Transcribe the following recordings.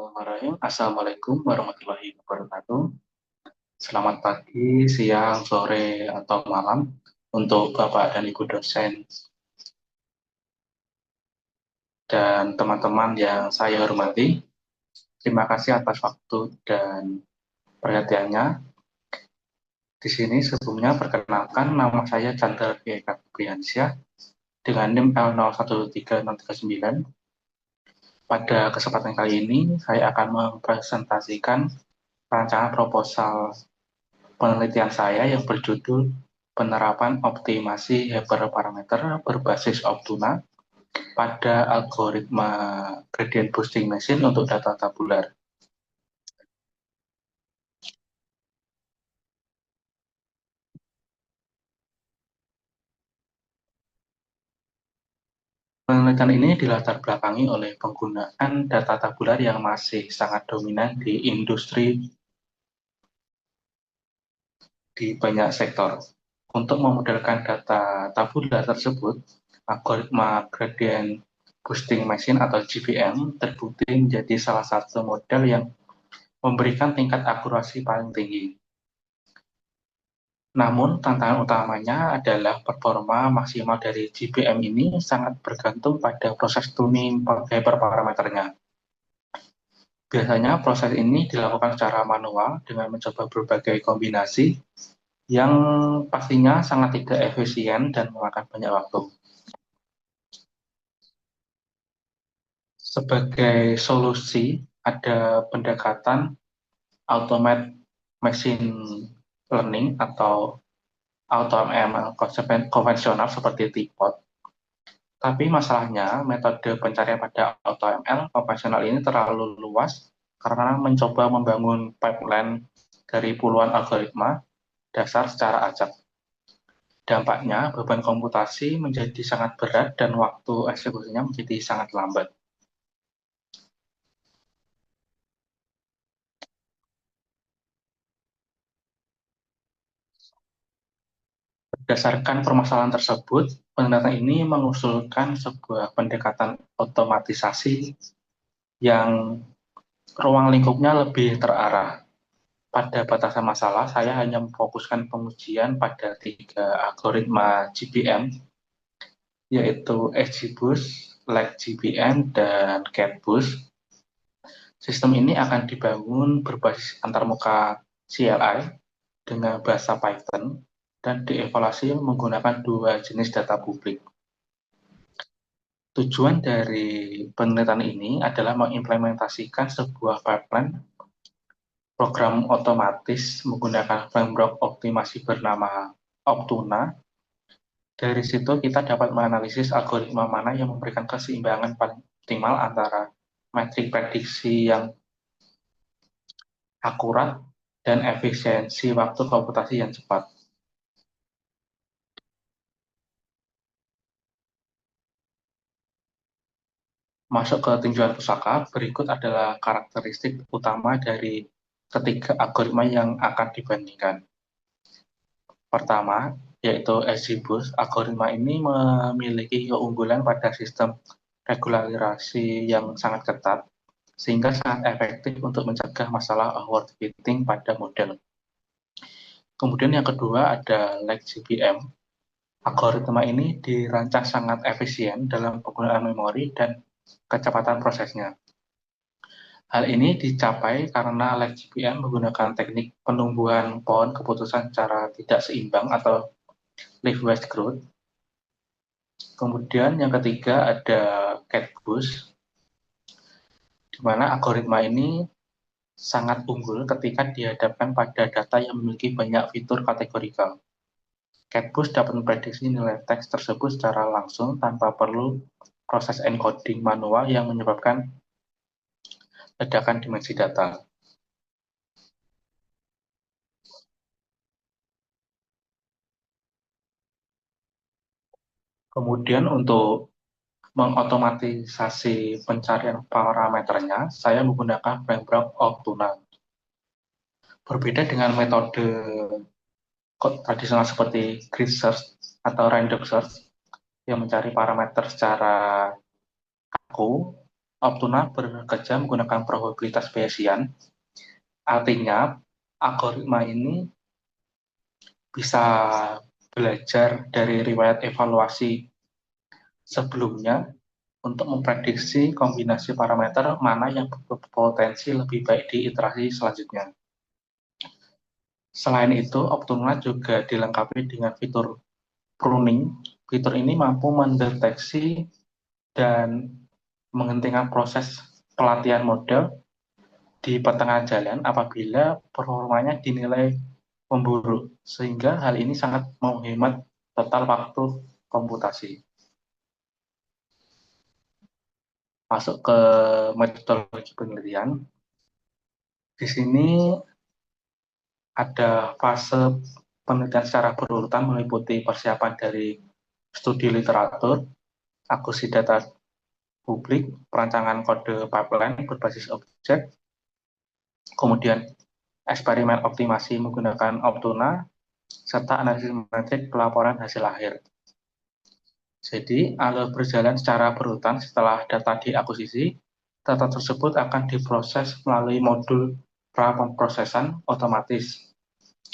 Bismillahirrahmanirrahim. Assalamualaikum warahmatullahi wabarakatuh. Selamat pagi, siang, sore, atau malam untuk Bapak dan Ibu dosen dan teman-teman yang saya hormati. Terima kasih atas waktu dan perhatiannya. Di sini sebelumnya perkenalkan nama saya Chandra Eka Priyansyah dengan NIM L013639. Pada kesempatan kali ini, saya akan mempresentasikan rancangan proposal penelitian saya yang berjudul Penerapan Optimasi Hyperparameter berbasis Optuna pada algoritma gradient boosting machine untuk data tabular. Penelitian ini dilatar belakangi oleh penggunaan data tabular yang masih sangat dominan di industri di banyak sektor. Untuk memodelkan data tabular tersebut, algoritma gradient boosting machine atau GBM terbukti menjadi salah satu model yang memberikan tingkat akurasi paling tinggi. Namun, tantangan utamanya adalah performa maksimal dari GBM ini sangat bergantung pada proses tuning hyperparameternya. Biasanya proses ini dilakukan secara manual dengan mencoba berbagai kombinasi yang pastinya sangat tidak efisien dan memakan banyak waktu. Sebagai solusi, ada pendekatan automate machine learning atau AutoML konvensional seperti T-Pod. Tapi masalahnya, metode pencarian pada AutoML konvensional ini terlalu luas karena mencoba membangun pipeline dari puluhan algoritma dasar secara acak. Dampaknya, beban komputasi menjadi sangat berat dan waktu eksekusinya menjadi sangat lambat. Berdasarkan permasalahan tersebut, penelitian ini mengusulkan sebuah pendekatan otomatisasi yang ruang lingkupnya lebih terarah. Pada batasan masalah, saya hanya memfokuskan pengujian pada 3 algoritma GBM, yaitu XGBoost, LegGBM, dan CatBoost. Sistem ini akan dibangun berbasis antarmuka CLI dengan bahasa Python dan dievaluasi menggunakan 2 jenis data publik. Tujuan dari penelitian ini adalah mengimplementasikan sebuah pipeline program otomatis menggunakan framework optimasi bernama Optuna. Dari situ kita dapat menganalisis algoritma mana yang memberikan keseimbangan paling optimal antara metrik prediksi yang akurat dan efisiensi waktu komputasi yang cepat. Masuk ke tinjauan pusaka, berikut adalah karakteristik utama dari ketiga algoritma yang akan dibandingkan. Pertama, yaitu XGBoost. Algoritma ini memiliki keunggulan pada sistem regularisasi yang sangat ketat, sehingga sangat efektif untuk mencegah masalah overfitting pada model. Kemudian yang kedua ada LegGBM. Algoritma ini dirancang sangat efisien dalam penggunaan memori dan kecepatan prosesnya. Hal ini dicapai karena LegGBM menggunakan teknik penumbuhan pohon keputusan secara tidak seimbang atau leaf-wise growth. Kemudian yang ketiga ada CatBoost, di mana algoritma ini sangat unggul ketika dihadapkan pada data yang memiliki banyak fitur kategorikal. CatBoost dapat memprediksi nilai teks tersebut secara langsung tanpa perlu proses encoding manual yang menyebabkan ledakan dimensi data. Kemudian untuk mengotomatisasi pencarian parameternya, saya menggunakan framework Optuna. Berbeda dengan metode tradisional seperti grid search atau random search yang mencari parameter secara kaku, Optuna bekerja menggunakan probabilitas Bayesian, artinya algoritma ini bisa belajar dari riwayat evaluasi sebelumnya untuk memprediksi kombinasi parameter mana yang berpotensi lebih baik di iterasi selanjutnya. Selain itu, Optuna juga dilengkapi dengan fitur pruning. Fitur ini mampu mendeteksi dan menghentikan proses pelatihan model di pertengahan jalan apabila performanya dinilai memburuk, sehingga hal ini sangat menghemat total waktu komputasi. Masuk ke metodologi penelitian, di sini ada fase penelitian secara berurutan meliputi persiapan dari studi literatur, akuisisi data publik, perancangan kode pipeline berbasis objek, kemudian eksperimen optimasi menggunakan Optuna, serta analisis metrik pelaporan hasil akhir. Jadi, alur berjalan secara berurutan setelah data diakuisisi, data tersebut akan diproses melalui modul pra-pemrosesan otomatis.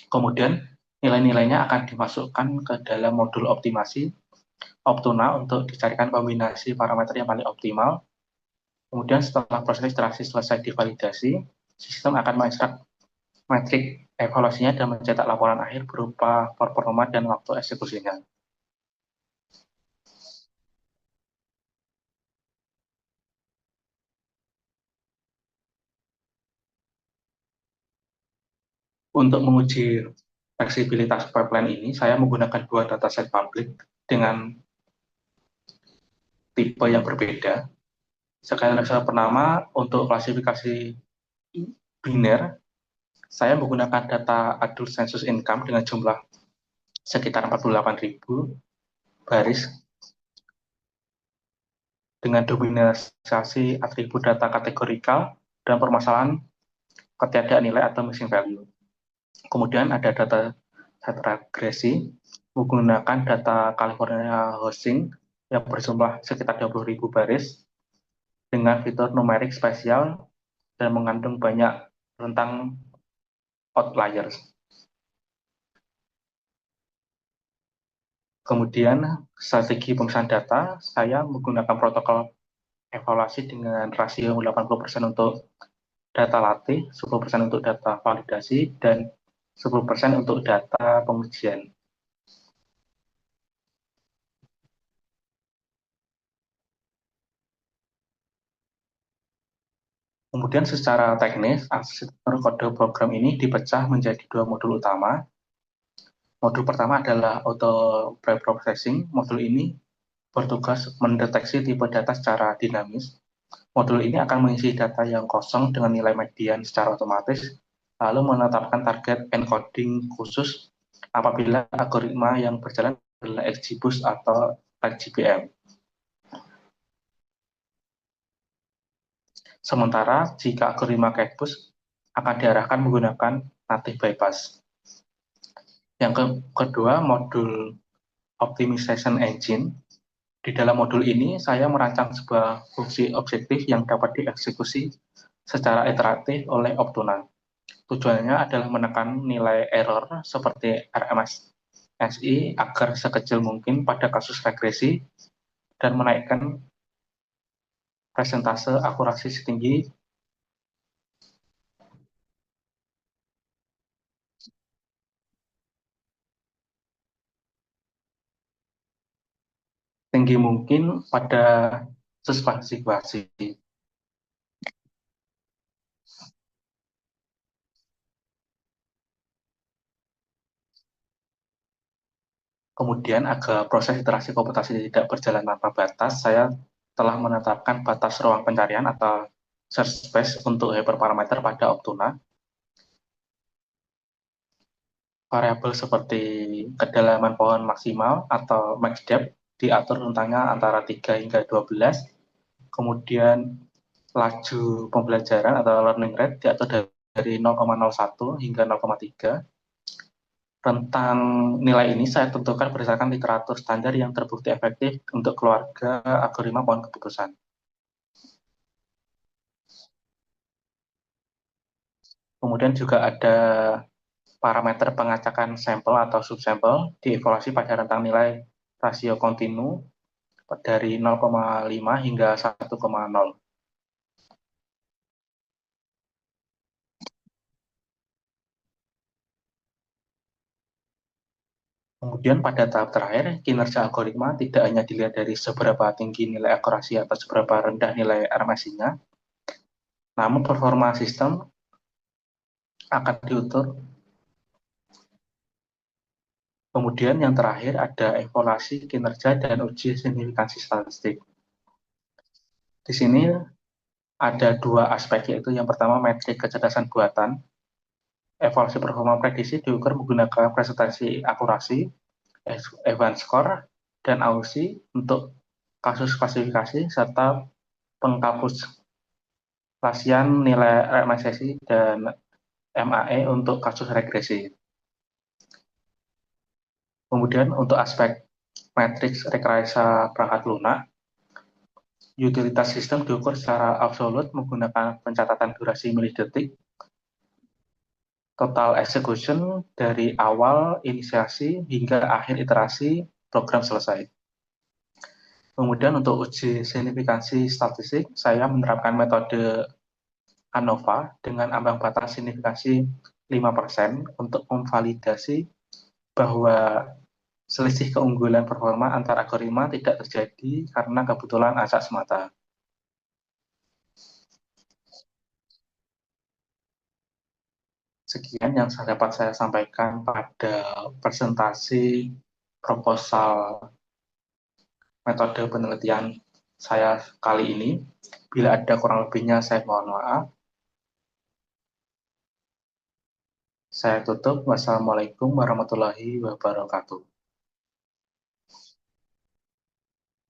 Kemudian, nilai-nilainya akan dimasukkan ke dalam modul optimasi Optuna untuk dicarikan kombinasi parameter yang paling optimal. Kemudian, setelah proses iterasi selesai divalidasi, sistem akan mengekstrak metrik evaluasinya dan mencetak laporan akhir berupa performa dan waktu eksekusinya. Untuk menguji fleksibilitas pipeline ini, saya menggunakan dua dataset publik dengan tipe yang berbeda. Sekali lagi, pertama, untuk klasifikasi biner, saya menggunakan data adult census income dengan jumlah sekitar 48.000 baris dengan dominasi atribut data kategorikal dan permasalahan ketiadaan nilai atau missing value. Kemudian ada data set regresi menggunakan data California Housing yang berjumlah sekitar 20.000 baris dengan fitur numerik spesial dan mengandung banyak rentang outliers. Kemudian strategi pemeriksaan data, saya menggunakan protokol evaluasi dengan rasio 80% untuk data latih, 10% untuk data validasi, dan 10% untuk data pengujian. Kemudian secara teknis, arsitektur kode program ini dipecah menjadi dua modul utama. Modul pertama adalah auto preprocessing. Modul ini bertugas mendeteksi tipe data secara dinamis. Modul ini akan mengisi data yang kosong dengan nilai median secara otomatis, lalu menetapkan target encoding khusus apabila algoritma yang berjalan adalah XGBoost atau XGBoost. Sementara jika algoritma XGBoost akan diarahkan menggunakan native bypass. Yang kedua, modul optimization engine. Di dalam modul ini, saya merancang sebuah fungsi objektif yang dapat dieksekusi secara iteratif oleh Optuna. Tujuannya adalah menekan nilai error seperti RMSI agar sekecil mungkin pada kasus regresi dan menaikkan persentase akurasi setinggi mungkin pada situasi. Kemudian, agar proses iterasi komputasi tidak berjalan tanpa batas, saya telah menetapkan batas ruang pencarian atau search space untuk hyperparameter pada Optuna. Variabel seperti kedalaman pohon maksimal atau max depth diatur rentangnya antara 3 hingga 12. Kemudian laju pembelajaran atau learning rate diatur dari 0,01 hingga 0,3. Rentang nilai ini saya tentukan berdasarkan literatur standar yang terbukti efektif untuk keluarga algoritma pohon keputusan. Kemudian juga ada parameter pengacakan sampel atau subsampel dievaluasi pada rentang nilai rasio kontinu dari 0,5 hingga 1,0. Kemudian pada tahap terakhir, kinerja algoritma tidak hanya dilihat dari seberapa tinggi nilai akurasi atau seberapa rendah nilai RMSI-nya, namun performa sistem akan diukur. Kemudian yang terakhir ada evaluasi kinerja dan uji signifikansi statistik. Di sini ada dua aspek, yaitu yang pertama metrik kecerdasan buatan. Evaluasi performa prediksi diukur menggunakan presentasi akurasi, Evans score, dan AUSI untuk kasus klasifikasi serta pengkapsulasian nilai RMSI dan MAE untuk kasus regresi. Kemudian untuk aspek matriks rekayasa perangkat lunak, utilitas sistem diukur secara absolut menggunakan pencatatan durasi milidetik, total execution dari awal inisiasi hingga akhir iterasi program selesai. Kemudian untuk uji signifikansi statistik, saya menerapkan metode ANOVA dengan ambang batas signifikansi 5% untuk memvalidasi bahwa selisih keunggulan performa antar algoritma tidak terjadi karena kebetulan acak semata. Sekian yang dapat saya sampaikan pada presentasi proposal metode penelitian saya kali ini. Bila ada kurang lebihnya, saya mohon maaf. Saya tutup. Wassalamualaikum warahmatullahi wabarakatuh.